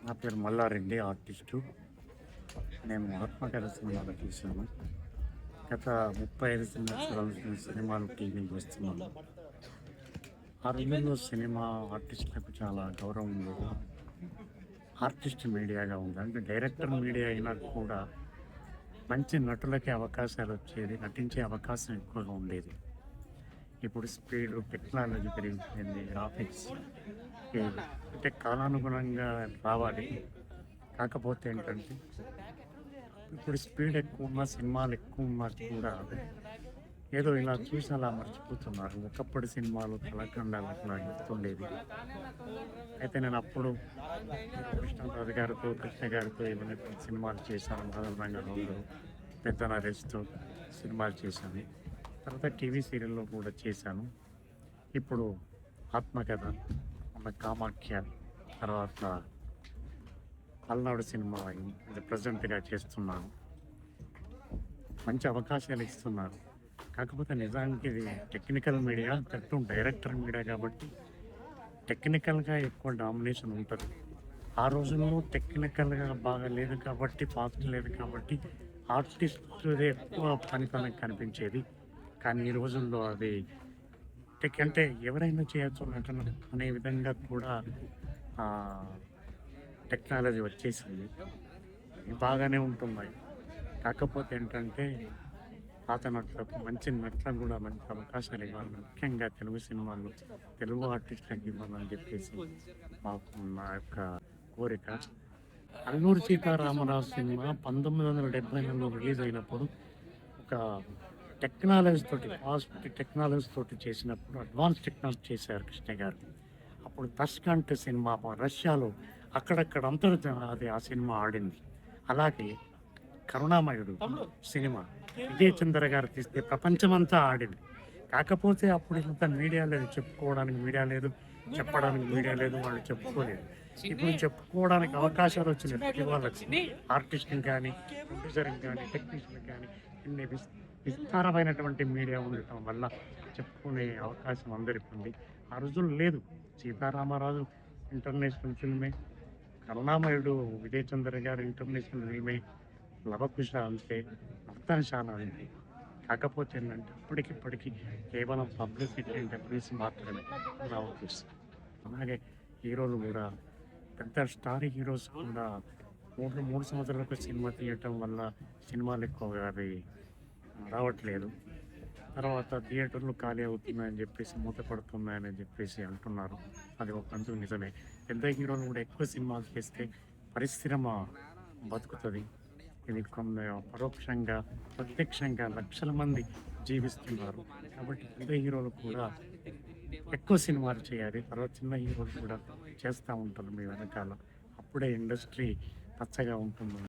నా పేరు మల్లారెడ్డి, ఆర్టిస్టు. నేను ఆత్మకథ సినిమాలు తీశాను. గత 35 సంవత్సరాల నుంచి సినిమాలు, టీవీలు చేస్తున్నాను. ఆ రోజుల్లో సినిమా ఆర్టిస్టులకు చాలా గౌరవం ఉండేది. ఆర్టిస్ట్ మీడియాగా ఉంది. అంటే డైరెక్టర్ మీడియా అయినా కూడా మంచి నటులకి అవకాశాలు వచ్చేది, నటించే అవకాశం ఎక్కువగా ఉండేది. ఇప్పుడు స్పీడు, టెక్నాలజీ పెరిగిపోయింది, గ్రాఫిక్స్ అంటే కాలానుగుణంగా రావాలి. కాకపోతే ఏంటంటే ఇప్పుడు స్పీడ్ ఎక్కువ ఉన్న సినిమాలు ఎక్కువ ఉన్నా కూడా ఏదో ఇలా చూసి అలా మర్చిపోతున్నారు. ఒకప్పటి సినిమాలు కళాఖండాలు అట్లా గుర్తుండేది. అయితే నేను అప్పుడు కృష్ణరాజు గారితో, కృష్ణ గారితో ఇవన్నీ సినిమాలు చేశాను. మదన రంగంలో, పెద్ద నరేష్తో సినిమాలు చేశాను. తర్వాత టీవీ సీరియల్లో కూడా చేశాను. ఇప్పుడు ఆత్మకథ, మన కామాఖ్య, తర్వాత పల్నాడు సినిమా ఇది ప్రజెంట్గా చేస్తున్నాను. మంచి అవకాశాలు ఇస్తున్నారు. కాకపోతే నిజానికి ఇది టెక్నికల్ మీడియా, తట్టు డైరెక్టర్ మీడియా కాబట్టి టెక్నికల్గా ఎక్కువ డామినేషన్ ఉంటుంది. ఆ రోజుల్లో టెక్నికల్గా బాగా లేదు కాబట్టి, ఫాస్ట్ లేదు కాబట్టి ఆర్టిస్టుదే ఎక్కువ పనితనం కనిపించేది. కానీ ఈ రోజుల్లో అది అంటే ఎవరైనా చేయొచ్చు నటన అనే విధంగా కూడా టెక్నాలజీ వచ్చేసింది. బాగానే ఉంటున్నాయి. కాకపోతే ఏంటంటే పాత నటులకు, మంచి నటులకు కూడా మంచి అవకాశాలు ఇవ్వాలి. ముఖ్యంగా తెలుగు సినిమాలు, తెలుగు ఆర్టిస్టులకు ఇవ్వాలని చెప్పేసి మాకు నా యొక్క కోరిక. అల్లూరి సీతారామరాజు సినిమా 1970లో రిలీజ్ అయినప్పుడు ఒక టెక్నాలజీ తోటి, ఫాస్ట్ టెక్నాలజీ తోటి చేసినప్పుడు, అడ్వాన్స్ టెక్నాలజీ చేశారు కృష్ణ గారు. అప్పుడు తస్కంట్ సినిమా రష్యాలో అక్కడక్కడ అది ఆ సినిమా ఆడింది. అలాగే కరుణామయుడు సినిమా విజయ్ చంద్ర గారు తీస్తే ప్రపంచమంతా ఆడింది. కాకపోతే అప్పుడు ఇంత మీడియా లేదు, చెప్పుకోవడానికి మీడియా లేదు, చెప్పడానికి మీడియా లేదు, వాళ్ళు చెప్పుకోలేదు. ఇప్పుడు చెప్పుకోవడానికి అవకాశాలు వచ్చినాయి. ప్రతి వాళ్ళకి, ఆర్టిస్ట్ని కానీ, ప్రొడ్యూసర్కి కానీ, టెక్నీషియన్ కానీ ఇన్ని విస్తారమైనటువంటి మీడియా ఉండటం వల్ల చెప్పుకునే అవకాశం అందరికీ ఉంది. ఆ రోజుల్లో లేదు. సీతారామరాజు ఇంటర్నేషనల్ ఫిల్మే, కరుణామయుడు విజయ్ చంద్ర గారు ఇంటర్నేషనల్ ఫిల్మే, లవకుశ అంతే, నర్తనశాల అంతే. కాకపోతే ఏంటంటే ఇప్పటికిప్పటికీ కేవలం పబ్లిసిటీ అండ్ డెఫినేషన్ మాత్రమే నా ఉద్దేశం. అలాగే హీరోలు కూడా పెద్ద స్టార్ హీరోస్ కూడా మూడు సంవత్సరాలకు సినిమా తీయటం వల్ల సినిమాలు ఎక్కువగా అవి రావట్లేదు. తర్వాత థియేటర్లు ఖాళీ అవుతున్నాయని చెప్పేసి, మూతపడుతున్నాయని చెప్పేసి అంటున్నారు. అది ఒక అంతు నిజమే. పెద్ద హీరోలు కూడా ఎక్కువ సినిమాలు చేస్తే పరిశ్రమ బతుకుతుంది. ఇది కొన్ని పరోక్షంగా, ప్రత్యక్షంగా లక్షల మంది జీవిస్తున్నారు. కాబట్టి పెద్ద హీరోలు కూడా ఎక్కువ సినిమాలు చేయాలి. తర్వాత చిన్న హీరోలు కూడా చేస్తూ ఉంటారు మీ వెనకాల. అప్పుడే ఇండస్ట్రీ పచ్చగా ఉంటుంది.